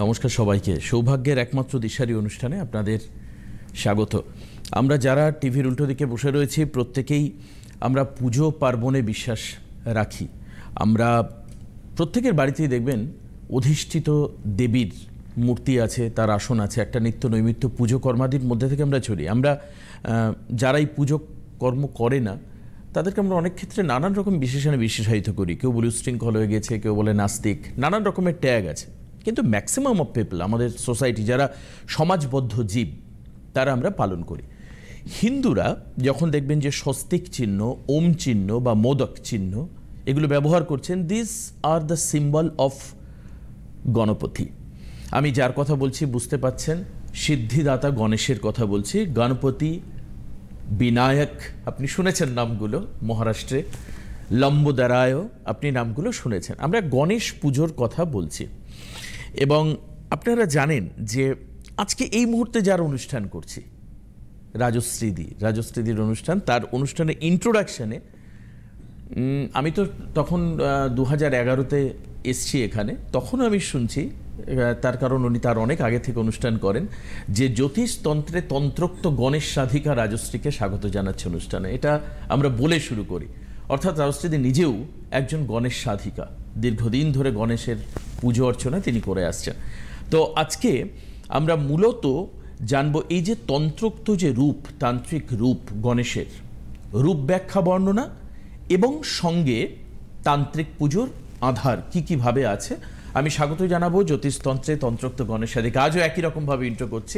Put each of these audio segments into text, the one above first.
নমস্কার সবাইকে। সৌভাগ্যের একমাত্র দিশারি অনুষ্ঠানে আপনাদের স্বাগত। আমরা যারা টিভির উল্টো দিকে বসে রয়েছি প্রত্যেকেই আমরা পুজো পার্বণে বিশ্বাস রাখি। আমরা প্রত্যেকের বাড়িতেই দেখবেন অধিষ্ঠিত দেবীর মূর্তি আছে, তার আসন আছে, একটা নিত্য নৈমিত্য পুজো কর্মাদির মধ্যে থেকে আমরা চলি। আমরা যারাই পুজো কর্ম করে না তাদেরকে আমরা অনেক ক্ষেত্রে নানান রকম বিশেষণে বিশেষায়িত করি। কেউ বলে উচ্ছৃঙ্খল হয়ে গেছে, কেউ বলে নাস্তিক, নানান রকমের ট্যাগ আছে। কিন্তু ম্যাক্সিমাম অফ পিপল, আমাদের সোসাইটি যারা সমাজবদ্ধ জীব, তারা আমরা পালন করি। হিন্দুরা যখন দেখবেন যে স্বস্তিক চিহ্ন, ওম চিহ্ন বা মোদক চিহ্ন এগুলো ব্যবহার করছেন, this are the symbol of Ganapati. আমি যার কথা বলছি বুঝতে পাচ্ছেন, সিদ্ধিদাতা গণেশের কথা বলছি। গণপতি, বিনায়ক, আপনি শুনেছেন নামগুলো, মহারাষ্ট্রে লম্বোদরায় আপনি নামগুলো শুনেছেন। আমরা গণেশ পুজোর কথা বলছি এবং আপনারা জানেন যে আজকে এই মুহূর্তে যার অনুষ্ঠান করছি রাজশ্রীদির অনুষ্ঠান, তার অনুষ্ঠানের ইন্ট্রোডাকশানে আমি তো তখন 2011-তে এসছি এখানে, তখনও আমি শুনছি, তার কারণ উনি তার অনেক আগে থেকে অনুষ্ঠান করেন, যে জ্যোতিষতন্ত্রে তন্ত্রোক্ত গণেশ সাধিকা রাজশ্রীকে স্বাগত জানাচ্ছে অনুষ্ঠানে। এটা আমরা বলে শুরু করি, অর্থাৎ রাজশ্রীদি নিজেও একজন গণেশ সাধিকা, দীর্ঘদিন ধরে গণেশের পুজো অর্চনা তিনি করে আসছেন। তো আজকে আমরা মূলত জানবো এই যে তন্ত্রোক্ত যে রূপ, তান্ত্রিক রূপ গণেশের, রূপ ব্যাখ্যা বর্ণনা এবং সঙ্গে তান্ত্রিক পুজোর আধার কি কিভাবে আছে। আমি স্বাগত জানাবো জ্যোতিষতন্ত্রে তন্ত্রোক্ত গণেশ সাধিকা। আজও একই রকমভাবে ইন্ট্রো করছি।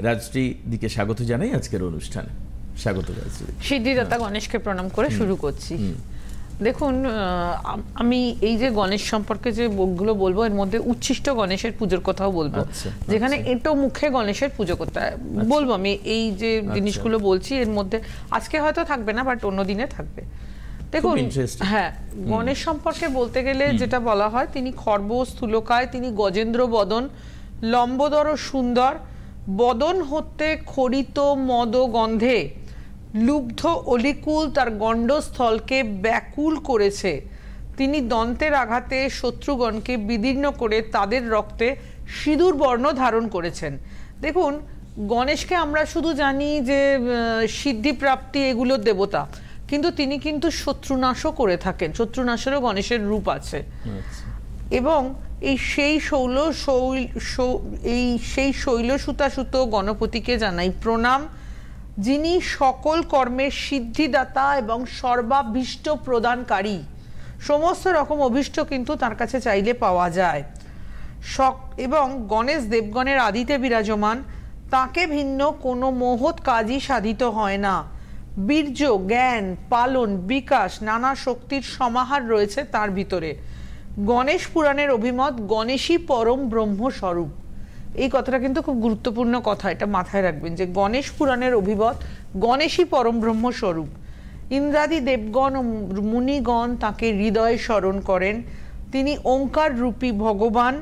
রাজশ্রীদিকে স্বাগত জানাই আজকের অনুষ্ঠানে। স্বাগত রাজশ্রী। সিদ্ধিদাতা গণেশকে প্রণাম করে শুরু করছি। দেখুন, আমি এই যে গণেশ সম্পর্কে যে বইগুলো বলবো, এর মধ্যে উচ্ছিষ্ট গণেশের পুজোর কথাও বলবো, যেখানে এটো মুখে গণেশের পুজো করতে হয় বলবো। আমি এই যে জিনিসগুলো বলছি এর মধ্যে আজকে হয়তো থাকবে না, বাট অন্য দিনে থাকবে। দেখুন, হ্যাঁ, গণেশ সম্পর্কে বলতে গেলে যেটা বলা হয়, তিনি খর্ব স্থূলকায়, তিনি গজেন্দ্র বদন, লম্বোদর সুন্দর, বদন হতে খরিত মদ গন্ধে লুব্ধ অলিকুল তার গণ্ডস্থলকে ব্যাকুল করেছে। তিনি দন্তের আঘাতে শত্রুগণকে বিদীর্ণ করে তাদের রক্তে সিঁদুর বর্ণ ধারণ করেছেন। দেখুন, গণেশকে আমরা শুধু জানি যে সিদ্ধিপ্রাপ্তি এগুলোর দেবতা, কিন্তু তিনি কিন্তু শত্রুনাশও করে থাকেন। শত্রুনাশেরও গণেশের রূপ আছে। এবং সেই শৈলসুতাসুত গণপতিকে জানাই প্রণাম, যিনি সকল কর্মের সিদ্ধিদাতা এবং সর্বাভীষ্ট প্রদানকারী। সমস্ত রকম অভীষ্ট কিন্তু তার কাছে চাইলে পাওয়া যায়। এবং গণেশ দেবগণের আদিতে বিরাজমান, তাকে ভিন্ন কোনো মহৎ কাজই সাধিত হয় না। বীর্য, জ্ঞান, পালন, বিকাশ, নানা শক্তির সমাহার রয়েছে তার ভিতরে। গণেশ পুরাণের অভিমত, গণেশই পরম ব্রহ্ম স্বরূপ। এই কথাটা কিন্তু খুব গুরুত্বপূর্ণ কথা, এটা মাথায় রাখবেন যে গণেশ পুরাণের অভিমত গণেশই পরম ব্রহ্ম স্বরূপ। ইন্দ্রাদি দেবগণ ও মুনিগণ তাকে হৃদয়ে স্মরণ করেন। তিনি ওঙ্কার রূপী ভগবান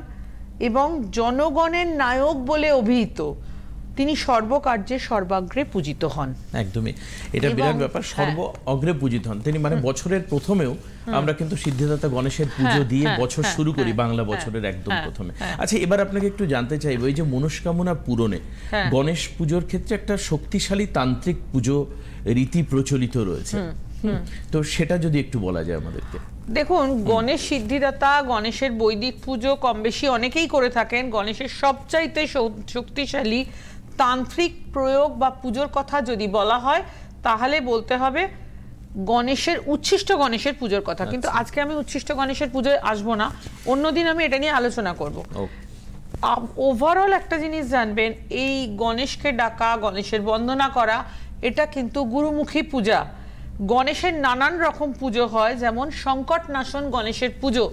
এবং জনগণের নায়ক বলে অভিহিত। তিনি সর্বকার্যে সর্বাগ্রে পূজিত হন। একদমই, এটা বিরাট ব্যাপার, সর্ব অগ্রে পূজিত হন তিনি। মানে বছরের প্রথমেও আমরা কিন্তু সিদ্ধিদাতা গণেশের পুজো দিয়ে বছর শুরু করি, বাংলা বছরের একদম প্রথমে। আচ্ছা, এবার আপনাকে একটু জানতে চাইবো, এই যে মনস্কামনা পূরণে গণেশ পুজোর ক্ষেত্রে একটা শক্তিশালী তান্ত্রিক পুজো রীতি প্রচলিত রয়েছে, তো সেটা যদি একটু বলা যায় আমাদেরকে। দেখুন, গণেশ সিদ্ধিদাতা, গণেশের বৈদিক পুজো কম বেশি অনেকেই করে থাকেন। গণেশের সবচাইতে শক্তিশালী তান্ত্রিক প্রয়োগ বা পুজোর কথা যদি বলা হয়, তাহলে বলতে হবে গণেশের উচ্ছিষ্ট গণেশের পুজোর কথা। কিন্তু আজকে আমি উচ্ছিষ্ট গণেশের পুজোয় আসবো না, অন্যদিন আমি এটা নিয়ে আলোচনা করব। ওভারঅল একটা জিনিস জানবেন, এই গণেশকে ডাকা, গণেশের বন্দনা করা, এটা কিন্তু গুরুমুখী পূজা। গণেশের নানান রকম পুজো হয়, যেমন সংকট নাশন গণেশের পুজো,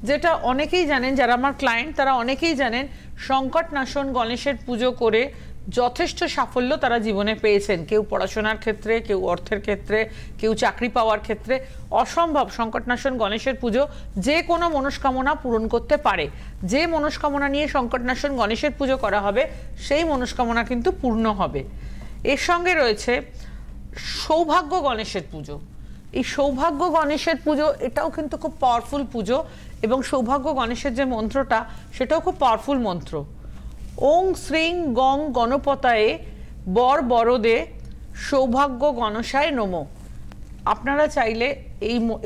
যেটা অনেকেই জানেন, যারা আমার ক্লায়েন্ট তারা অনেকেই জানেন। সংকট নাশন গণেশের পুজো করে যথেষ্ট সাফল্য তারা জীবনে পেয়েছেন। কেউ পড়াশোনার ক্ষেত্রে, কেউ অর্থের ক্ষেত্রে, কেউ চাকরি পাওয়ার ক্ষেত্রে। অসম্ভব সংকটনাশন গণেশের পুজো যে কোনো মনস্কামনা পূরণ করতে পারে। যে মনস্কামনা নিয়ে সংকটনাশন গণেশের পুজো করা হবে, সেই মনস্কামনা কিন্তু পূর্ণ হবে। এর সঙ্গে রয়েছে সৌভাগ্য গণেশের পুজো। এই সৌভাগ্য গণেশের পুজো, এটাও কিন্তু খুব পাওয়ারফুল পুজো, এবং সৌভাগ্য গণেশের যে মন্ত্রটা, সেটাও খুব পাওয়ারফুল মন্ত্র। ওং শ্রীং গং গণপতায়ে বর বরদে সৌভাগ্য গণসায় নমঃ। আপনারা চাইলে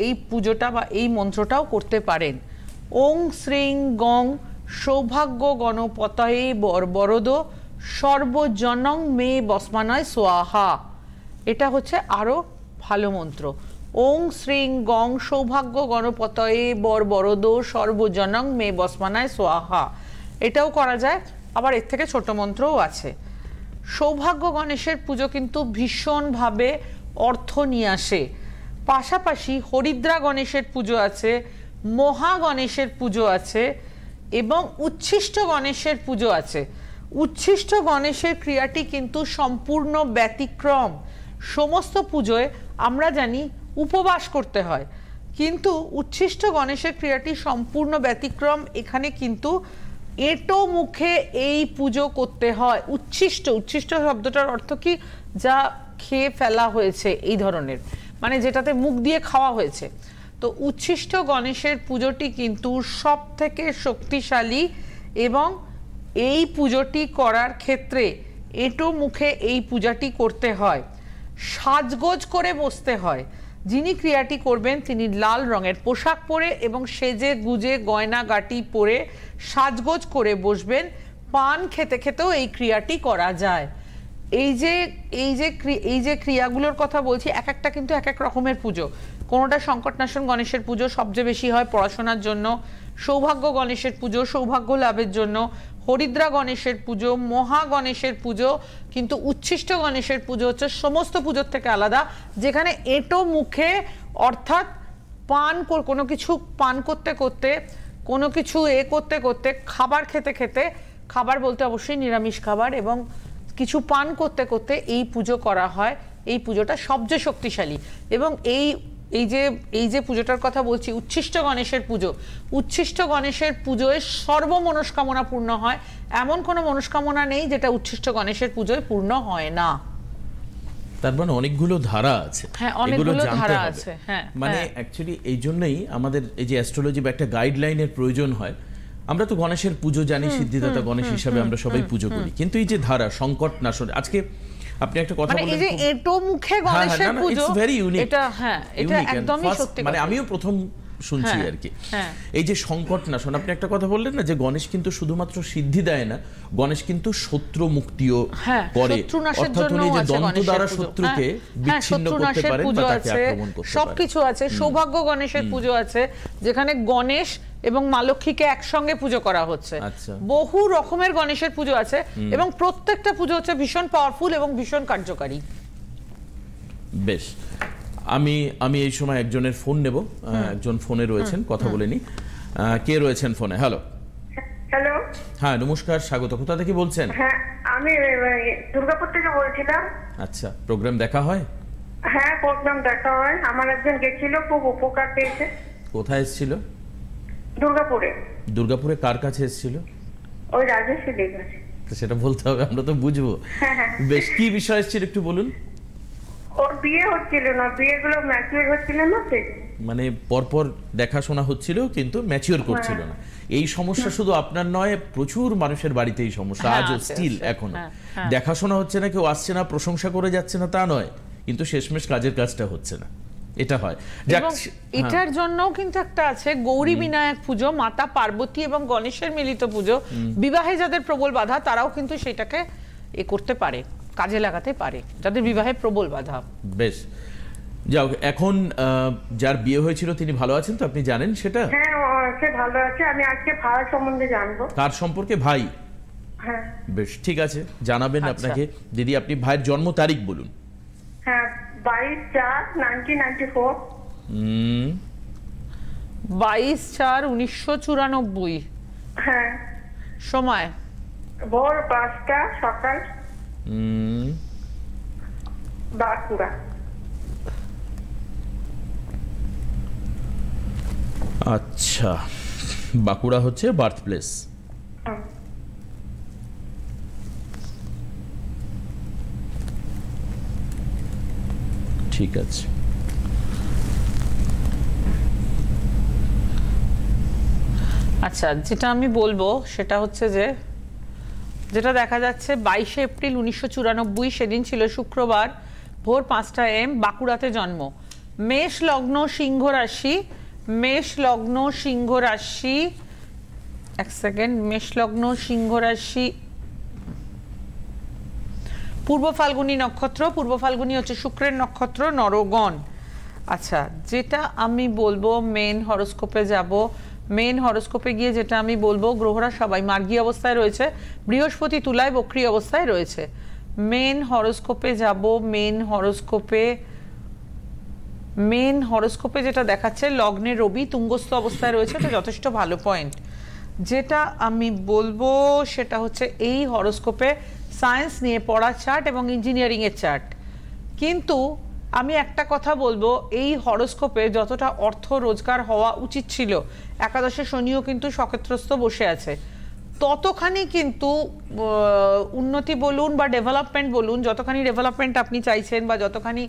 এই পুজোটা বা এই মন্ত্রটাও করতে পারেন। ওং শ্রীং গং সৌভাগ্য গণপতায়ে বর বরদ সর্বজনং মে বস্মানয় সোয়াহা। এটা হচ্ছে আরো ভালো মন্ত্র। ওং শ্রীং গং সৌভাগ্য গণপতয়ে বর বরদ সর্বজনং মে বস্মানায় সোয়াহা। এটাও করা যায়। আবার এর থেকে ছোট মন্ত্রও আছে। সৌভাগ্য গণেশের পুজো কিন্তু ভীষণভাবে অর্থ নিয়ে আসে। পাশাপাশি হরিদ্রা গণেশের পুজো আছে, মহা গণেশের পুজো আছে এবং উচ্ছিষ্ট গণেশের পুজো আছে। উচ্ছিষ্ট গণেশের ক্রিয়াটি কিন্তু সম্পূর্ণ ব্যতিক্রম। সমস্ত পুজোয় আমরা জানি উপবাস করতে হয়, কিন্তু উচ্ছিষ্ট গণেশের ক্রিয়াটি সম্পূর্ণ ব্যতিক্রম। এখানে কিন্তু এঁটো মুখে এই পুজো করতে হয়। উচ্ছিষ্ট, উচ্ছিষ্ট শব্দটার অর্থ কি? যা খেয়ে ফেলা হয়েছে, এই ধরনের, মানে যেটাতে মুখ দিয়ে খাওয়া হয়েছে। তো উচ্ছিষ্ট গণেশের পুজোটি কিন্তু সব থেকে শক্তিশালী এবং এই পুজোটি করার ক্ষেত্রে এঁটো মুখে এই পূজাটি করতে হয়। সাজগোজ করে বসতে হয়। যিনি ক্রিয়াটি করবেন তিনি লাল রঙের পোশাক পরে এবং সেজে গুজে গয়না গাটি পরে সাজগোজ করে বসবেন। পান খেতে খেতেও এই ক্রিয়াটি করা যায়। এই যে ক্রিয়াগুলোর কথা বলছি, এক একটা কিন্তু এক এক রকমের পুজো। কোনোটা সংকটনাশন গণেশের পুজো সবচেয়ে বেশি হয় পড়াশোনার জন্য, সৌভাগ্য গণেশের পুজো সৌভাগ্য লাভের জন্য, হরিদ্রা গণেশের পুজো, মহা গণেশের পুজো। কিন্তু উচ্ছিষ্ট গণেশের পুজো হচ্ছে সমস্ত পুজোর থেকে আলাদা, যেখানে এঁটো মুখে, অর্থাৎ কোনো কিছু পান করতে করতে, কোনো কিছু করতে করতে, খাবার খেতে খেতে, খাবার বলতে অবশ্যই নিরামিষ খাবার, এবং কিছু পান করতে করতে এই পুজো করা হয়। এই পুজোটা সবচেয়ে শক্তিশালী। এবং এই যে পুজোটার কথা বলছি, উচ্ছিষ্ট গণেশের পুজো, উচ্ছিষ্ট গণেশের পুজোয় সর্বমনস্কামনা পূর্ণ হয়। এমন কোনো মনস্কামনা নেই যেটা উচ্ছিষ্ট গণেশের পুজোয় পূর্ণ হয় না। তার মানে অনেকগুলো ধারা আছে। হ্যাঁ, অনেকগুলো ধারা আছে। হ্যাঁ, মানে অ্যাকচুয়ালি এই জন্যই আমাদের এই যে অ্যাস্ট্রোলজি বা একটা গাইডলাইনের প্রয়োজন হয়। আমরা তো গণেশের পুজো জানি, সিদ্ধিদাতা গণেশ হিসাবে আমরা সবাই পুজো করি, কিন্তু এই যে ধারা সংকট নাশন, আজকে আপনি একটা কথা বলেন, এই যে এঁটো মুখে গণেশের পুজো, এটা এটা একদমই সত্যি। মানে আমিও প্রথম শুনছি আর কি। এই যে সংকট নাশন, আপনি একটা কথা বললেন না, যে গণেশ কিন্তু শুধুমাত্র সিদ্ধি দেয় না, গণেশ কিন্তু শত্রু মুক্তিও করে। অর্থাৎ উনি যে দন্ত দ্বারা শত্রুকে বিচ্ছিন্ন করতে পারেন বা তাকে আক্রমণ করতে পারেন, সবকিছু আছে। সৌভাগ্য গণেশের পুজো আছে, যেখানে গণেশ এবং মা লক্ষ্মীকে একসঙ্গে পুজো করা হচ্ছে। বহু রকমের গণেশের পুজো আছে এবং প্রত্যেকটা পুজো হচ্ছে ভীষণ পাওয়ারফুল এবং ভীষণ কার্যকারী। বেশ, আমি এই সময় একজনের ফোন নেব। একজন ফোনে রয়েছেন, কথা বলে নি। কে রয়েছেন ফোনে? হ্যালো। হ্যালো, হ্যাঁ নমস্কার, স্বাগত। কোথা থেকে বলছেন? হ্যাঁ, আমি দুর্গাপুর থেকে বলছিলাম। আচ্ছা, প্রোগ্রাম দেখা হয়? হ্যাঁ, প্রোগ্রাম দেখা হয়। আমার একজন গেছিল, খুব উপকার পেয়েছে। কোথায় এসেছিল? দুর্গাপুরে। দুর্গাপুরে কার কাছে এসেছিল? ওই রাজেশ্বরীর কাছে। সেটা বলতে হবে, আমরা তো বুঝবো। বেশ, কি বিষয় এসেছিল একটু বলুন। ওর বিয়ে হচ্ছিল না, বিয়েগুলো ম্যাচিউর হচ্ছিল না। মানে পরপর দেখাশোনা হচ্ছিল কিন্তু ম্যাচিউর করছিল না। এই সমস্যা শুধু আপনার নয়, প্রচুর মানুষের বাড়িতে এই সমস্যা আজও স্টিল এখনো। দেখাশোনা হচ্ছে না, কেউ আসছে না, প্রশংসা করে যাচ্ছে না তা নয়, কিন্তু শেষমেশ কাজের কাজটা হচ্ছে না, এটা হয়। এটার জন্যও কিন্তু একটা আছে গৌরী বিনায়ক পুজো, মাতা পার্বতী এবং গণেশের মিলিত পুজো। বিবাহে যাদের প্রবল বাধা তারাও কিন্তু সেটাকে করতে পারে, কাজে লাগাতে পারে, যাদের বিবাহে প্রবল বাধা। বেশ, যাও, এখন যার বিয়ে হয়েছিল তিনি ভালো আছেন তো, আপনি জানেন সেটা? হ্যাঁ, সে ভালো আছে। আমি আজকে ভাই সম্বন্ধে জানবো। কার সম্পর্কে? ভাই? হ্যাঁ। বেশ, ঠিক আছে, জানাবেন আপনাকে। দিদি, আপনি ভাইয়ের জন্ম তারিখ বলুন। হ্যাঁ, 22/4/1994। 22/4/1994। হ্যাঁ। সময়? ভোর 5টা, সকাল। বাঁকুড়া। আচ্ছা, বাঁকুড়া হচ্ছে বার্থ প্লেস। ঠিক আছে। আচ্ছা, যেটা আমি বলবো সেটা হচ্ছে যে যেটা দেখা যাচ্ছে 22শে এপ্রিল 1994, সেদিন ছিল শুক্রবার, ভোর 5টা AM, বাঁকুড়াতে জন্ম। মেষ লগ্ন, সিংহ রাশি। মেষ লগ্ন, সিংহ রাশি, এক সেকেন্ড, মেষ লগ্ন, সিংহ রাশি, পূর্ব ফাল্গুনী নক্ষত্র। পূর্ব ফাল্গুনী হচ্ছে শুক্রের নক্ষত্র, নরগণ। আচ্ছা, যেটা আমি বলবো, মেন হরোস্কোপে যাব। মেন হরোস্কোপে গিয়ে যেটা আমি বলবো, গ্রহরা সবাই মার্গী অবস্থায় রয়েছে, বৃহস্পতি তুলায় বক্রী অবস্থায় রয়েছে। মেন হরোস্কোপে যাব। মেন হরোস্কোপে যেটা দেখাচ্ছে, লগ্নে রবি তুঙ্গস্থ অবস্থায় রয়েছে, তো যথেষ্ট ভালো পয়েন্ট। যেটা আমি বলবো সেটা হচ্ছে এই হরোস্কোপে সায়েন্স নিয়ে পড়া চার্ট এবং ইঞ্জিনিয়ারিংয়ের চার্ট। কিন্তু আমি একটা কথা বলবো, এই হরোস্কোপে যতটা অর্থ রোজগার হওয়া উচিত ছিল, একাদশে শনিও কিন্তু সক্ষেত্রস্থ বসে আছে, ততখানি কিন্তু উন্নতি বলুন বা ডেভেলপমেন্ট বলুন, যতখানি ডেভেলপমেন্ট আপনি চাইছেন বা যতখানি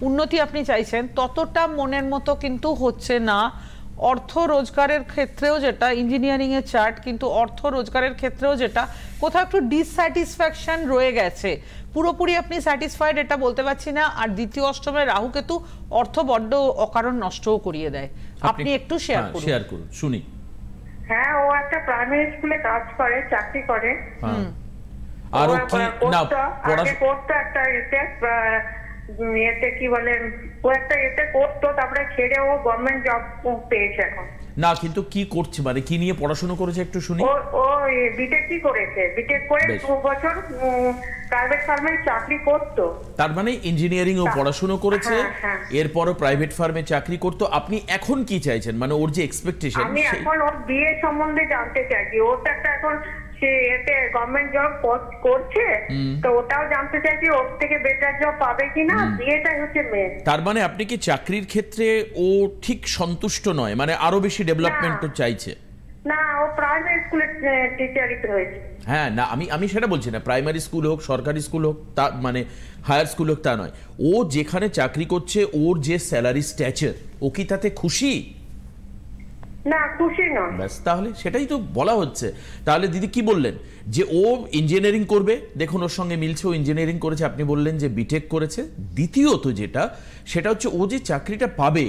উন্নতি আপনি চাইছেন, ততটা মনের মতো কিন্তু হচ্ছে না। অর্থ রোজগারের ক্ষেত্রেও যেটা ইঞ্জিনিয়ারিংয়ের চার্ট, কিন্তু অর্থ রোজগারের ক্ষেত্রেও যেটা কোথাও একটু ডিসস্যাটিসফ্যাকশন রয়ে গেছে। পুরোপুরি আপনি স্যাটিসফাইড এটা বলতে পারছি না। আর দ্বিতীয় অষ্টমে রাহু কেতু অর্থ বড্ড অকারণ নষ্টও করিয়ে দেয়। আপনি একটু শেয়ার করুন, শুনি। হ্যাঁ, ও একটা প্রাইমারি স্কুলে কাজ করে, চাকরি করে। আর কি না করতো একটা এতে কি বলে, ও একটা এতে করতো, তারপরে ছেড়ে ও গভর্নমেন্ট জব পেয়েছে এখন। না, কিন্তু কি করছে, মানে কি নিয়ে পড়াশোনা করেছে একটু শুনি। ও বিটেক কি করেছে, বিটেক করে 2 বছর প্রাইভেট ফার্মে চাকরি করতো। তার মানে ইঞ্জিনিয়ারিং ও পড়াশোনা করেছে, এরপরও প্রাইভেট ফার্মে চাকরি করতো। আপনি এখন কি চাইছেন, মানে ওর যে এক্সপেকটেশন? আমি এখন ওর বিয়ে সম্বন্ধে জানতে চাইছি। ওটা একটা এখন সে এতে গভর্নমেন্ট জব করছে, তো ওটাও জানতে চাইছি ওর থেকে বেটার জব পাবে কিনা। বিয়েটাই হচ্ছে মেন। তার মানে আপনি কি চাকরির ক্ষেত্রে ও ঠিক সন্তুষ্ট নয়, মানে আরো বেশি ডেভেলপমেন্ট চাইছে? না, ও প্রাইমারি স্কুলে টিচারই হয়েছে। হ্যাঁ, না, আমি সেটা বলছি না, প্রাইমারি স্কুল হোক, সরকারি স্কুল হোক, তা মানে হায়ার স্কুল হোক, তা নয়। ও যেখানে চাকরি করছে, ওর যে স্যালারি স্ট্যাচার, ও কি তাতে খুশি? না, খুশি নয়। ব্যাস, তাহলে সেটাই তো বলা হচ্ছে। তাহলে দিদি কি বললেন, যে ও ইঞ্জিনিয়ারিং করবে, দেখুন ওর সঙ্গে মিলছে, ও ইঞ্জিনিয়ারিং করেছে। আপনি বললেন যে বিটেক করেছে। দ্বিতীয়ত যেটা, সেটা হচ্ছে ও যে চাকরিটা পাবে,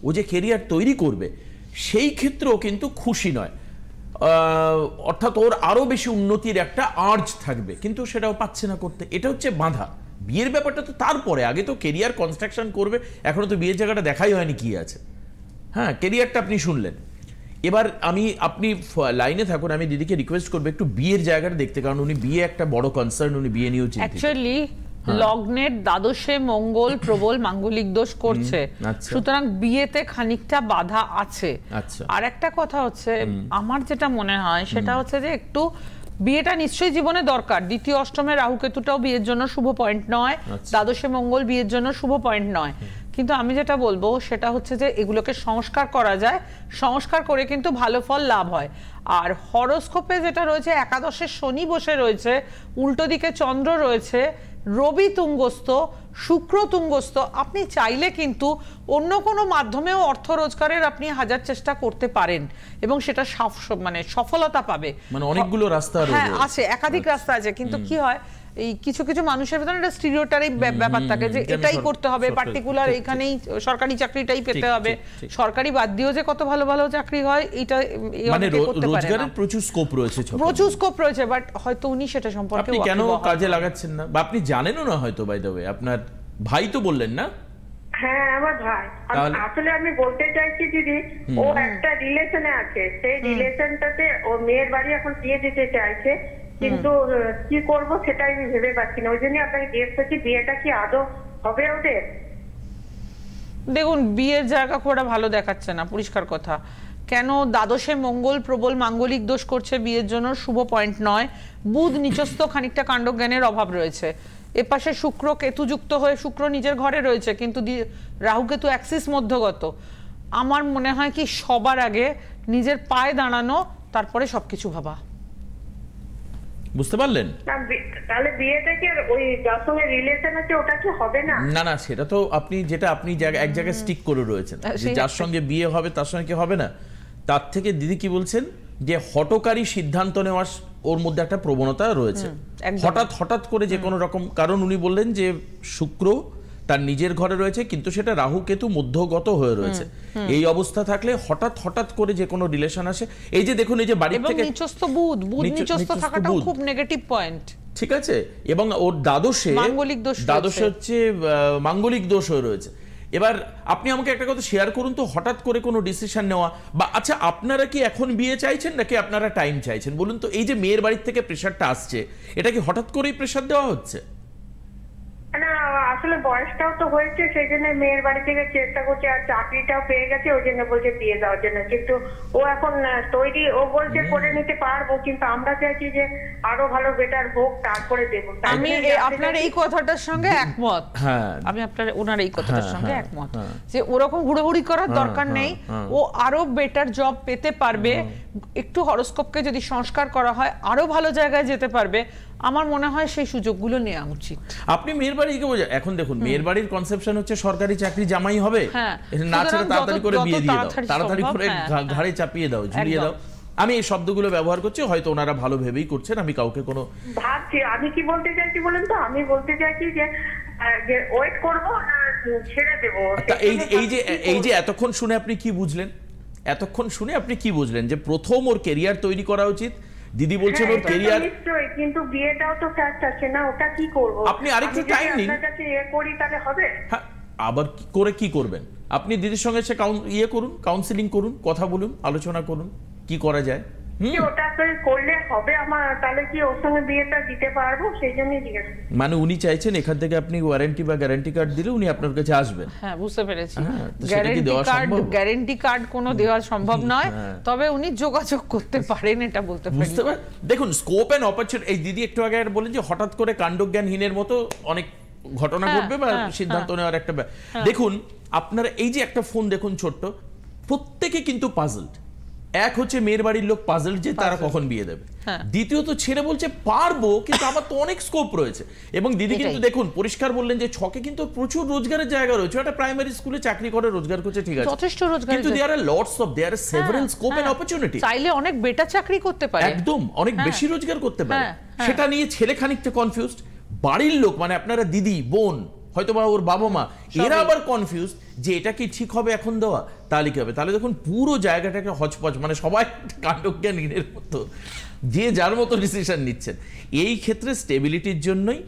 ও যে কেরিয়ার তৈরি করবে, সেই ক্ষেত্রেও কিন্তু খুশি নয়। অর্থাৎ ওর আরো বেশি উন্নতির একটা আর্জ থাকবে, কিন্তু সেটাও পাচ্ছে না করতে। এটা হচ্ছে বাধা। বিয়ের ব্যাপারটা তো তারপরে, আগে তো কেরিয়ার কনস্ট্রাকশন করবে। এখনো তো বিয়ের জায়গাটা দেখাই হয়নি কি আছে। হ্যাঁ, কেরিয়ারটা আপনি শুনলেন। এবার আপনি লাইনে থাকুন, আমি দিদিকে রিকোয়েস্ট করবো একটু বিয়ের জায়গাটা দেখতে, কারণ উনি বিয়ে একটা বড় কনসার্ন, উনি বিয়ে নিয়েও চিন্তিত। অ্যাকচুয়ালি লগ্নের দ্বাদশে মঙ্গল প্রবল মাঙ্গলিক দোষ করছে, সুতরাং বিয়েতে খানিকটা বাধা আছে। আর একটা কথা হচ্ছে, আমার যেটা মনে হয় সেটা হচ্ছে যে একটু বিয়েটা নিশ্চয়ই জীবনে দরকার। দ্বিতীয় অষ্টমে রাহু কেতুটাও বিয়ের জন্য শুভ পয়েন্ট নয়, দ্বাদশে মঙ্গল বিয়ের জন্য শুভ পয়েন্ট নয়। কিন্তু আমি যেটা বলবো সেটা হচ্ছে যে এগুলোকে সংস্কার করা যায়, সংস্কার করে কিন্তু ভালো ফল লাভ হয়। আর হরোস্কোপে যেটা রয়েছে, একাদশে শনি বসে রয়েছে, উল্টো দিকে চন্দ্র রয়েছে, রবি তুঙ্গস্থ, শুক্র তুঙ্গস্থ। আপনি চাইলে কিন্তু অন্য কোনো মাধ্যমেও অর্থ রোজগারের আপনি হাজার চেষ্টা করতে পারেন এবং সেটা মানে সফলতা পাবে। মানে অনেকগুলো রাস্তা আছে, একাধিক রাস্তা আছে। কিন্তু কি হয়, এই কিছু কিছু মানুষের ভিতরে একটা স্টিরিওটাইপ ব্যাপার থাকে যে এটাই করতে হবে, পার্টিকুলার এইখানেই সরকারি চাকরিটাই পেতে হবে। সরকারি বাদ দিয়েও যে কত ভালো ভালো চাকরি হয়, এটা মানে রোজগারের প্রচুর স্কোপ রয়েছে, বাট হয়তো উনি সেটা সম্পর্কে আপনি কেন কাজে লাগাচ্ছেন না, বা আপনি জানেনও না হয়তো। বাই দ্য ওয়ে, আপনার ভাই তো বললেন না? হ্যাঁ, আমার ভাই। আসলে আমি বলতে চাইছি দিদি, ও একটা রিলেশনে আছে, সেই রিলেশনটাতে ও মেয়ের বাড়ি এখন দিয়ে দিতে চাইছে, কিন্তু কি করব সেটাই আমি ভেবে পাচ্ছি না। ওই জন্য আপনাকে জিজ্ঞেস করছি, বিয়েটা কি আদৌ হবে ওদের? দেখুন, বিয়ের জায়গা খুব একটা ভালো দেখাচ্ছে না, পরিষ্কার কথা। কেন, দ্বাদশে মঙ্গল প্রবল মাঙ্গলিক দোষ করছে, বিয়ের জন্য শুভ পয়েন্ট নয়। বুধ নিচস্থ, খানিকটা কাণ্ডজ্ঞানের অভাব রয়েছে। এপাশে শুক্র কেতু যুক্ত হয়ে, শুক্র নিজের ঘরে রয়েছে, কিন্তু রাহু কেতু অ্যাক্সিস মধ্যগত। আমার মনে হয় কি, সবার আগে নিজের পায়ে দাঁড়ানো, তারপরে সবকিছু ভাবা। বুঝতে পারলেন? তাহলে বিয়েটা কি ওই যার সঙ্গে রিলেশন আছে ওটা কি হবে না? না না, সেটা তো আপনি এক জায়গায় স্টিক করে রয়েছেন, যে যার সঙ্গে বিয়ে হবে তার সঙ্গে কি হবে না। তার থেকে দিদি কি বলছেন, যে হঠকারী সিদ্ধান্ত নেওয়ার ওর মধ্যে একটা প্রবণতা রয়েছে হঠাৎ করে যে কোনো রকম, কারণ উনি বললেন যে শুক্র তার নিজের ঘরে রয়েছে কিন্তু সেটা রাহু কেতু মধ্যগত হয়ে রয়েছে, এই অবস্থা থাকলে হঠাৎ করে যে কোনো রিলেশন আসে। এই যে দেখুন, এই যে বাড়ি থেকে নিচস্থ বুধ নিচস্থ থাকাটাও খুব নেগেটিভ পয়েন্ট, ঠিক আছে, এবং ওর দ্বাদশে হচ্ছে মাঙ্গলিক দোষ হয়ে রয়েছে। এবার আপনি আমাকে একটা কথা শেয়ার করুন তো, হঠাৎ করে কোনো ডিসিশন নেওয়া বা আচ্ছা আপনারা কি এখন বিয়ে চাইছেন নাকি আপনারা টাইম চাইছেন বলুন তো? এই যে মেয়ের বাড়ির থেকে প্রেশারটা আসছে, এটা কি হঠাৎ করেই প্রেশার দেওয়া হচ্ছে? না, আসলে বয়সটাও তো হয়েছে, সেই জন্য মেয়ের বাড়ি থেকে চেষ্টা করছে, আর চাকরিটাও পেয়ে গেছে, ওই জন্য বলছে বিয়ে দেওয়ার জন্য। কিন্তু ও এখন তৈরি, ও বলছে করে নিতে পারবো, কিন্তু আমরা চাইছি যে আরো ভালো বেটার হোক তারপরে দেবো। আমি আপনার এই কথাটার সঙ্গে একমত, আমি আপনার ওনার এই কথাটার সঙ্গে একমত যে ওরকম হুড়োহুড়ি করার দরকার নেই, ও আরো বেটার জব পেতে পারবে, একটু হরোস্কোপকে যদি সংস্কার করা হয় আরো ভালো জায়গায় যেতে পারবে। আমার মনে হয় সেই সুযোগগুলো নেওয়া উচিত। আপনি মেয়ের বাড়িকে বোঝা, এখন দেখুন মেয়ের বাড়ির কনসেপশন হচ্ছে সরকারি চাকরি জামাই হবে, না ছেড়ে তাড়াতাড়ি করে বিয়ে দিয়ে দাও, তাড়াতাড়ি করে ঘাড়ে চাপিয়ে দাও, ঝুলিয়ে দাও। আমি এই শব্দগুলো ব্যবহার করছি, হয়তো ওনারা ভালো ভেবেই করছেন, আমি কাউকে কোনো ভাবছি। আমি কি বলতে চাইছি বলেন তো, আমি বলতে চাইছি যে ওয়েট করবো না ছেড়ে দেবো। এই যে এতক্ষণ শুনে আপনি কি বুঝলেন? এতক্ষণ শুনে আপনি কি বুঝলেন? যে প্রথম ওর ক্যারিয়ার তৈরি করা উচিত, দিদি বলছেন ওর ক্যারিয়ার, নিশ্চয়ই, কিন্তু বিয়েটাও তো ফ্যাক্ট আছে না, ওটা কি করব? আপনি আরেকটু টাইম নিন, আপনার কাছে করি তাহলে হবে। হ্যাঁ, আবার কি করবেন? আপনি দিদির সঙ্গে সে করুন, কাউন্সিলিং করুন, কথা বলুন, আলোচনা করুন কি করা যায়। ওটা করলে হবে আমার, তাহলে কি ওর সঙ্গে বিয়েটা দিতে পারবো? সেই জন্যই জিজ্ঞেস। মানে উনি চাইছেন এখান থেকে আপনি ওয়ারেন্টি বা গ্যারান্টি কার্ড দিলে উনি আপনার কাছে আসবেন। হ্যাঁ, বুঝতে পেরেছি। গ্যারান্টি কার্ড কোনো দেওয়া সম্ভব নয়, তবে উনি যোগাযোগ করতে পারেন, এটা বলতে পারি। বুঝতে পারেন, দেখুন স্কোপ এন্ড অপরচুনিটি। এই দিদি একটু আগে বলেন যে হঠাৎ করে কাণ্ডজ্ঞানহীনের মতো অনেক ঘটনা ঘটবে বা সিদ্ধান্ত নেওয়ার একটা, দেখুন আপনারা এই যে একটা ফোন দেখুন ছোট্ট, প্রত্যেকে কিন্তু পাজলড। এক হচ্ছে মেয়ের বাড়ির লোক পাজলড যে তারা কখন বিয়ে দেবে, দ্বিতীয়ত ছেড়ে বলছে পারবো কিন্তু আমার তো অনেক স্কোপ রয়েছে। এবং দিদি কিন্তু দেখুন পরিষ্কার বললেন যে ছকে কিন্তু প্রচুর রোজগারের জায়গা রয়েছে, একটা প্রাইমারি স্কুলে চাকরি করে রোজগার করছে, ঠিক আছে, যথেষ্ট রোজগার, কিন্তু there are lots of, there are several scope and opportunity. চাইলে অনেক বেটার চাকরি করতে পারে, একদম অনেক বেশি রোজগার করতে পারে। সেটা নিয়ে ছেলে খানিকটা কনফিউজড, বাড়ির লোক মানে আপনারা দিদি বোন হয়তো বা ওর বাবা মা এরা আবার কনফিউজ যে এটা কি ঠিক হবে এখন দেওয়া, তাহলে কি হবে? তাহলে দেখুন পুরো জায়গাটাকে হচপচ, মানে সবাই কাণ্ডজ্ঞানহীনের মতো যে যার মতো ডিসিশন নিচ্ছেন। এই ক্ষেত্রে স্টেবিলিটির জন্যই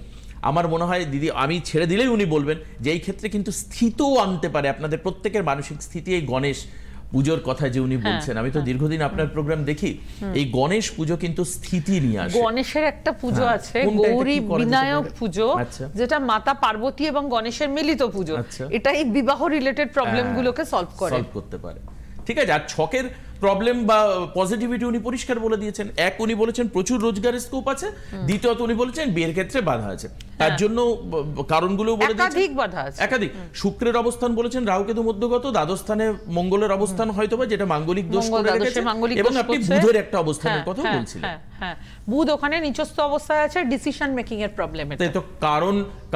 আমার মনে হয় দিদি, আমি ছেড়ে দিলেই উনি বলবেন যে এই ক্ষেত্রে কিন্তু স্থিতও আনতে পারে আপনাদের প্রত্যেকের মানসিক স্থিতি। এই গণেশ পুজোর কথা যে উনি বলছেন, আমি তো দীর্ঘদিন আপনার প্রোগ্রাম দেখি, এই গণেশ পুজো কিন্তু স্থিতি নিয়ে আসে। গণেশের একটা পুজো আছে গৌরী বিনায়ক পুজো, যেটা মাতা পার্বতী এবং গণেশের মিলিত পুজো, এটাই বিবাহ রিলেটেড প্রবলেম গুলোকে সলভ করতে পারে, ঠিক আছে। আর ছকের প্রবলেম বা পজিটিভিটি উনি পরিষ্কার বলে দিয়েছেন। এক, উনি বলেছেন প্রচুর রোজগারের স্কোপ আছে, দ্বিতীয়ত উনি বলেছেন বিয়ের ক্ষেত্রে বাধা আছে, তার জন্য কারণগুলো বলে দিয়েছেন, একাধিক বাধা আছে, একাধিক। শুক্রের অবস্থান বলেছেন রাহুকেতু মধ্যগত, দ্বাদস্থানে মঙ্গলের অবস্থান হয়তোবা যেটা মাঙ্গলিক দোষ করে রেখেছে, এবং আপনি বুধের একটা অবস্থানের কথা বলছিলেন। হ্যাঁ, বুধ ওখানে নিচস্থ অবস্থায় আছে, ডিসিশন মেকিং এর প্রবলেম। তাই তো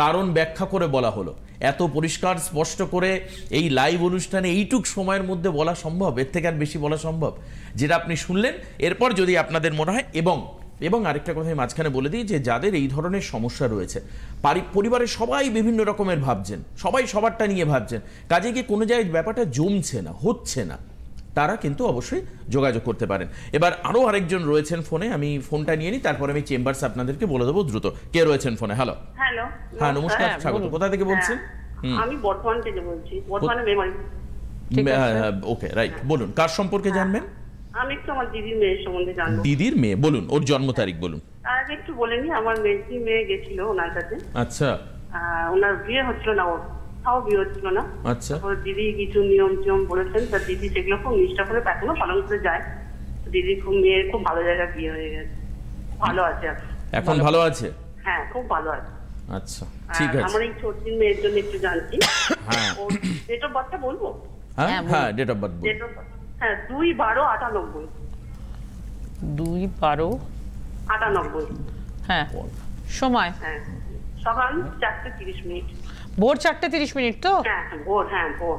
কারণ ব্যাখ্যা করে বলা হলো, এত পরিষ্কার স্পষ্ট করে এই লাইভ অনুষ্ঠানে এইটুক সময়ের মধ্যে বলা সম্ভব? এর থেকে আর বেশি বলা সম্ভব? যেটা আপনি শুনলেন, এরপর যদি আপনাদের মনে হয়, এবং আরেকটা কথা আমি মাঝখানে বলে দিই যে যাদের এই ধরনের সমস্যা রয়েছে, পরিবারের সবাই বিভিন্ন রকমের ভাবছেন, সবাই সবারটা নিয়ে ভাবছেন, কাজে গিয়ে কোনো জায়গায় ব্যাপারটা জমছে না, হচ্ছে না, তারা কিন্তু অবশ্যই যোগাযোগ করতে পারেন। এবার আরো আরেকজন রয়েছেন ফোনে, আমি ফোনটা নিয়ে নিই, তারপরে আমি চেম্বারস আপনাদেরকে বলে দেবো দ্রুত। কে রয়েছেন ফোনে? হ্যালো। হ্যাঁ, নমস্কার, স্বাগত। কোথা থেকে বলছেন? আমি বর্ধমান থেকে বলছি, বর্ধমানে মেমারি। ওকে, রাইট, বলুন কার সম্পর্কে জানবেন? আমি একটু আমার দিদির মেয়ের সম্বন্ধে জানবো। দিদির মেয়ে, বলুন ওর জন্ম তারিখ বলুন। আর একটু বলেনি, আমার মেয়ে গেছিল ওনার কাছে। আচ্ছা। ওনার বিয়ে হচ্ছিল না, ওর তাও বিয়ে হচ্ছিল না। আচ্ছা। ওর দিদি কিছু নিয়ম বলেছেন, তার দিদি সেগুলো খুব নিষ্ঠা করে এখনো পালন করে যায়। দিদি মেয়ের খুব ভালো জায়গায় বিয়ে হয়ে গেছে, ভালো আছে এখন। ভালো আছে? হ্যাঁ, খুব ভালো আছে। আচ্ছা, ঠিক আছে। আমার এই ছোট মেয়ের জন্য একটু জানছি। হ্যাঁ, ডেট অফ বার্থটা বলবো? হ্যাঁ, ডেট অফ বার্থ বলুন। হ্যাঁ, 2/12/98। 2/12/98। হ্যাঁ, সময়? হ্যাঁ, সকাল 4:30। ভোর 4:30 তো? হ্যাঁ, ভোর।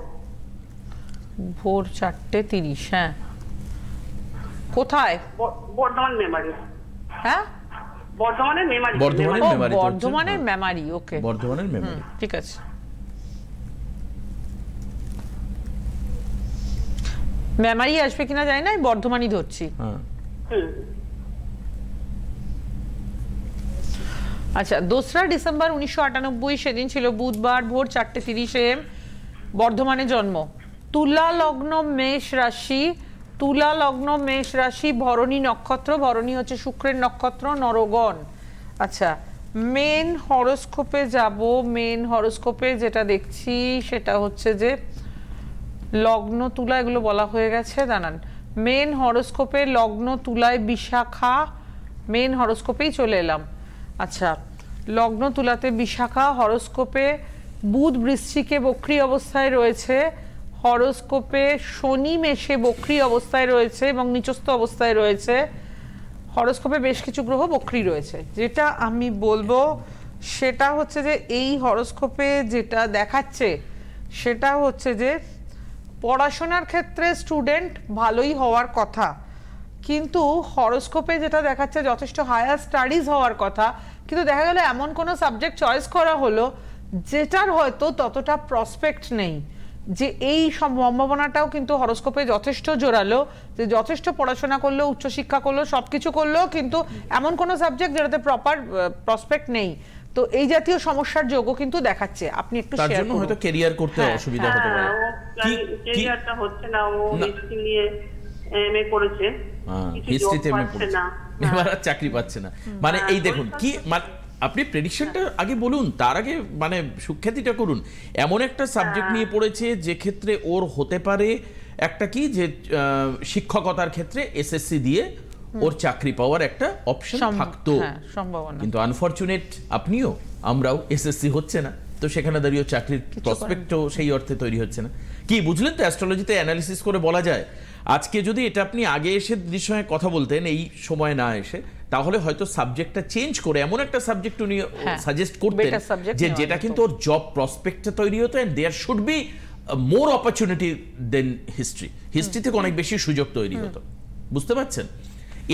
ভোর 4:30। হ্যাঁ, কোথায়? বর্ধমান মেমারি। হ্যাঁ, বর্ধমানের মেমারি। বর্ধমানের ও মেমারিতে হচ্ছে। বর্ধমানের মেমারি, ওকে, বর্ধমানের মেমারি। ঠিক আছে। মেমারি আসবে কিনা জানি না, বর্ধমানই ধরছি। হ্যাঁ, আচ্ছা, 2রা ডিসেম্বর 1998, সেদিন ছিল বুধবার, ভোর 4:30 AM, বর্ধমানে জন্ম। তুলা লগ্ন মেষ রাশি, তুলা লগ্ন মেষ রাশি, ভরণী নক্ষত্র, ভরণী হচ্ছে শুক্রের নক্ষত্র, নরগণ। আচ্ছা, মেন হরোস্কোপে যাব। মেন হরোস্কোপে যেটা দেখছি সেটা হচ্ছে যে লগ্ন তুলা, এগুলো বলা হয়ে গেছে, দাঁড়ান। মেন হরোস্কোপে লগ্ন তুলায় বিশাখা, মেন হরোস্কোপেই চলে এলাম। আচ্ছা, লগ্ন তুলাতে বিশাখা, হরোস্কোপে বুধ বৃশ্চিকে বক্রী অবস্থায় রয়েছে, হরোস্কোপে শনি মেষে বক্রী অবস্থায় রয়েছে এবং নিচস্থ অবস্থায় রয়েছে, হরোস্কোপে বেশ কিছু গ্রহ বক্রী রয়েছে। যেটা আমি বলবো সেটা হচ্ছে যে এই হরোস্কোপে যেটা দেখাচ্ছে সেটা হচ্ছে যে পড়াশোনার ক্ষেত্রে স্টুডেন্ট ভালোই হওয়ার কথা, কিন্তু হরোস্কোপে যেটা দেখাচ্ছে যথেষ্ট হায়ার স্টাডিজ হওয়ার কথা, কিন্তু দেখা গেল এমন কোনো সাবজেক্ট চয়েস করা হলো যেটার হয়তো ততটা প্রসপেক্ট নেই। যে এই সম্ভাবনাটাও কিন্তু হরোস্কোপে যথেষ্ট জোরালো, যে যথেষ্ট পড়াশোনা করলো, উচ্চশিক্ষা করলো, সবকিছু করলো, কিন্তু এমন কোনো সাবজেক্ট যেটাতে প্রপার প্রসপেক্ট নেই। তো এই জাতীয় সমস্যার যোগও কিন্তু দেখাচ্ছে। আপনি একটু তার শেয়ার জন্য করুন। হয়তো ক্যারিয়ার করতে অসুবিধা হতে পারে। ক্যারিয়ারটা হচ্ছে না, ও হিস্ট্রি নিয়ে এমএ করেছে, হিস্ট্রিতে এমএ পড়ছে না, এবার আর চাকরি পাচ্ছে না। মানে এই দেখুন কি, মানে আপনি প্রেডিকশনটা আগে বলুন, তার আগে মানে সুখ্যাতিটা করুন। এমন একটা সাবজেক্ট নিয়ে পড়েছে যে ক্ষেত্রে ওর হতে পারে একটা কি, যে শিক্ষকতার ক্ষেত্রে এসএসসি দিয়ে ওর চাকরি পাওয়ার একটা অপশন থাকতো, সম্ভাবনা। কিন্তু আনফরচুনেট আপনিও আমরাও এসএসসি হচ্ছে না, তো সেখানে দাঁড়িয়ে চাকরির প্রসপেক্টও সেই অর্থে তৈরি হচ্ছে না। কি বুঝলেন তো, অ্যাস্ট্রোলজিতে অ্যানালিসিস করে বলা যায়। আজকে যদি এটা আপনি আগে এসে বিষয়ে কথা বলতেন, এই সময় না এসে, তাহলে হয়তো সাবজেক্টটা চেঞ্জ করে এমন একটা সাবজেক্ট উনি সাজেস্ট করতেন যে যেটা কিন্তু ওর জব প্রসপেক্টটা তৈরি হতো, and there should be more opportunity then history. History থেকে অনেক বেশি সুযোগ তৈরি হতো, বুঝতে পারছেন?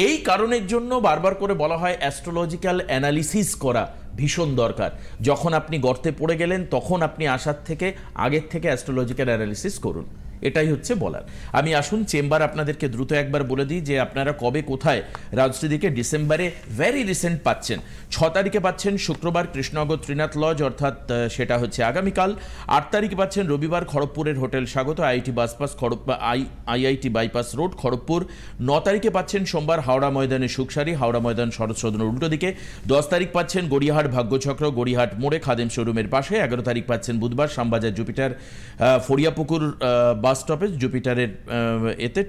এই কারণের জন্য বারবার করে বলা হয় অ্যাস্ট্রোলজিক্যাল অ্যানালিসিস করা ভীষণ দরকার। যখন আপনি গর্তে পড়ে গেলেন তখন আপনি আসার থেকে আগের থেকে অ্যাস্ট্রোলজিক্যাল অ্যানালিসিস করুন, এটাই হচ্ছে বলার। আমি আসুন চেম্বার আপনাদেরকে দ্রুত একবার বলে দিই যে আপনারা কবে কোথায় রাজশ্রীদিকে ডিসেম্বরে ভেরি রিসেন্ট পাচ্ছেন। 6 তারিখে পাচ্ছেন শুক্রবার কৃষ্ণনগর ত্রিনাথ লজ, অর্থাৎ সেটা হচ্ছে আগামীকাল। 8 তারিখে পাচ্ছেন রবিবার খড়গপুরের হোটেল স্বাগত, আইআইটি বাসপাস আইআইটি বাইপাস রোড খড়গপুর। 9 তারিখে পাচ্ছেন সোমবার হাওড়া ময়দানে সুখসারি, হাওড়া ময়দান শরৎ সদনের উল্টো দিকে। 10 তারিখ পাচ্ছেন গড়িয়াহাট ভাগ্যচক্র, গড়িয়াহাট মোড়ে খাদেম শোরুমের পাশে। 11 তারিখ পাচ্ছেন বুধবার শ্যামবাজার জুপিটার ফরিয়াপুকুর বাস স্টপেজ, জুপিটারের এতে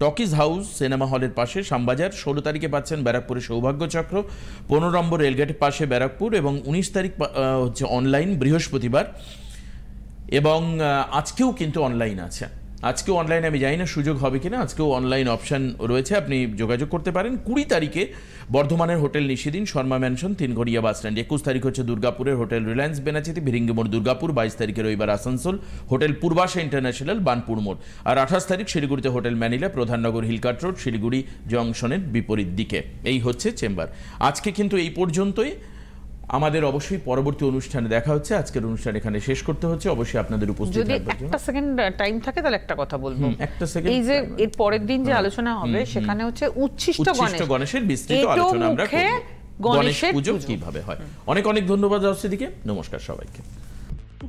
টকিজ হাউস সিনেমা হলের পাশে শ্যামবাজার। 16 তারিখে পাচ্ছেন ব্যারাকপুরে সৌভাগ্যচক্র, 15 নম্বর রেলগেটের পাশে ব্যারাকপুর। এবং 19 তারিখ হচ্ছে অনলাইন বৃহস্পতিবার, এবং আজকেও কিন্তু অনলাইন আছে। আজকেও অনলাইন, আমি জানি না সুযোগ হবে কিনা, আজকেও অনলাইন অপশান রয়েছে, আপনি যোগাযোগ করতে পারেন। 20 তারিখে বর্ধমানের হোটেল নিশিদিন শর্মা ম্যানশন, 3 ঘড়িয়া বাস স্ট্যান্ড। 21 তারিখ হচ্ছে দুর্গাপুরের হোটেল রিলায়েন্স বেনাচিতি, ভিরিঙ্গিমোড় দুর্গাপুর। 22 তারিখে রবিবার আসানসোল হোটেল পূর্বাশা ইন্টারন্যাশনাল, বানপুর মোড়। আর 28 তারিখ শিলিগুড়িতে hotel Manila, Pradhannagar hill cart road, Siliguri জংশনের বিপরীত দিকে। এই হচ্ছে চেম্বার। আজকে কিন্তু এই পর্যন্তই। আমাদের অবশ্যই পরবর্তী অনুষ্ঠানে দেখা হচ্ছে। আজকের অনুষ্ঠান এখানে শেষ করতে হচ্ছে। অবশ্যই আপনাদের উপস্থিত যদি থাকবার জন্য একটা সেকেন্ড টাইম থাকে তাহলে একটা কথা বলবো। একটা সেকেন্ড, এই যে এর পরের দিন যে আলোচনা হবে সেখানে হচ্ছে উচ্ছিষ্ট গণেশের বিস্তৃত আলোচনা আমরা করব। গণেশ পুজো কিভাবে হয়। অনেক অনেক ধন্যবাদ রাজশ্রীদিকে। নমস্কার সবাইকে।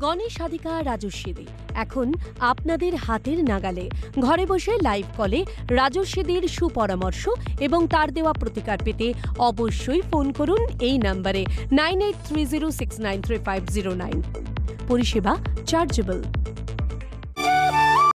গণেশাধিকা রাজস্বীদি এখন আপনাদের হাতের নাগালে। ঘরে বসে লাইভ কলে রাজস্বীদির সুপরামর্শ এবং তার দেওয়া প্রতিকার পেতে অবশ্যই ফোন করুন এই নম্বরে 9830693509। পরিষেবা চার্জেবল।